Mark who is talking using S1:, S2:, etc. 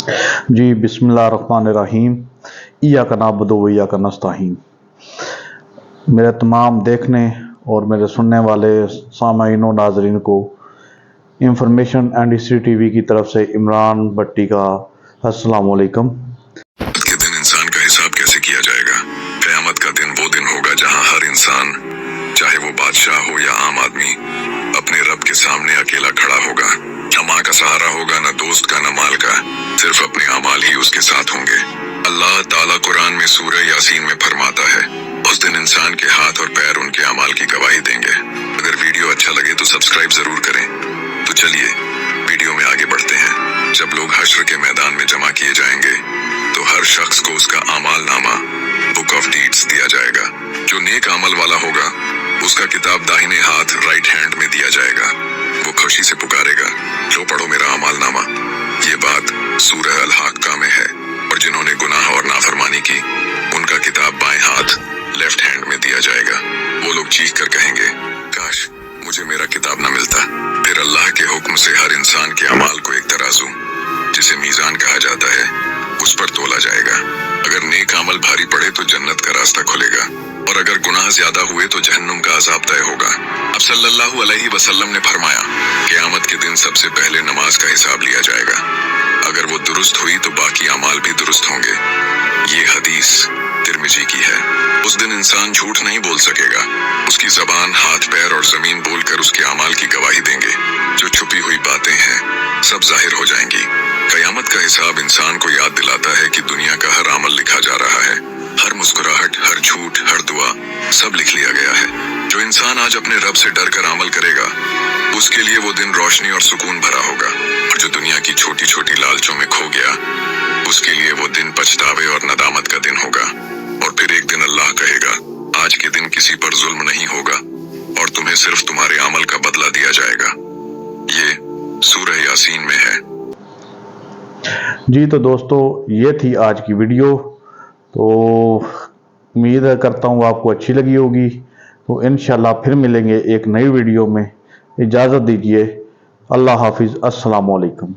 S1: जी बिस्मिल्लाहिर्रहमानिर्रहीम। इय्याका नअबुदु व इय्याका नस्तईन। मेरे तमाम देखने और मेरे सुनने वाले सामाईन और नाज़रीन को इंफॉर्मेशन एंड हिस्ट्री टीवी की तरफ से इमरान भट्टी का अस्सलाम वालेकुम।
S2: के दिन इंसान का हिसाब कैसे किया जाएगा? क़यामत का दिन वो दिन होगा जहां हर इंसान, चाहे वो बादशाह हो या आम आदमी, अपने रब के सामने अकेला खड़ा होगा। न माँ का सहारा होगा, न दोस्त का, न माल का, सिर्फ अपने अमाल ही उसके साथ होंगे। अल्लाह ताला कुरान में सूरह यासीन में फरमाता है, उस दिन इंसान के हाथ और पैर उनके अमाल की गवाही देंगे। अगर वीडियो अच्छा लगे तो सब्सक्राइब जरूर करें। तो चलिए वीडियो में आगे बढ़ते हैं। जब लोग हश्र के मैदान में जमा किए जाएंगे तो हर शख्स को उसका अमाल नामा, बुक ऑफ डीड्स, दिया जाएगा। जो नेक अमल वाला होगा उसका किताब दाहिने हाथ, राइट हैंड में दिया जाएगा। वो खुशी से पुकारेगा, लो पढ़ो मेरा अमाल नामा। ये बात सूरह अल-हाक्का में है। और जिन्होंने गुनाह और नाफरमानी की उनका किताब बाएं हाथ, लेफ्ट हैंड में दिया जाएगा। वो लोग चीख कर कहेंगे, काश मुझे मेरा किताब न मिलता। फिर अल्लाह के हुक्म से हर इंसान के अमाल को एक तराजू, जिसे मीजान कहा जाता है, उस पर तोला जाएगा। अगर नेक अमल भारी पड़े तो जन्नत का रास्ता खुलेगा, और अगर गुनाह ज्यादा हुए तो जहन्नुम का अजाब तय होगा। अब सल्लल्लाहु अलैहि वसल्लम ने फरमाया, क़यामत के दिन सबसे पहले नमाज का हिसाब लिया जाएगा। अगर वो दुरुस्त हुई तो बाकी अमाल भी दुरुस्त होंगे। ये हदीस तिर्मिजी की है। उस दिन इंसान झूठ नहीं बोल सकेगा। उसकी जबान, हाथ, पैर और जमीन बोलकर उसके अमाल की गवाही देंगे। जो छुपी हुई बातें हैं सब जाहिर हो जाएंगी। क़यामत का हिसाब इंसान को याद दिलाता है कि दुनिया का हर अमल लिखा जा रहा है। हर मुस्कुराहट, हर झूठ, हर दुआ, सब लिख लिया गया है। जो इंसान आज अपने रब से डर कर अमल करेगा उसके लिए वो दिन रोशनी और सुकून भरा होगा। और जो दुनिया की छोटी छोटी लालचों में खो गया उसके लिए वो दिन पछतावे और नदामत का दिन होगा। और फिर एक दिन अल्लाह कहेगा, आज के दिन किसी पर जुल्म नहीं होगा और तुम्हें सिर्फ तुम्हारे अमल का बदला दिया जाएगा। ये सूरह यासीन में है।
S1: जी तो दोस्तों, ये थी आज की वीडियो। तो उम्मीद करता हूँ आपको अच्छी लगी होगी। तो इंशाल्लाह फिर मिलेंगे एक नई वीडियो में। इजाज़त दीजिए। अल्लाह हाफिज़। अस्सलाम वालेकुम।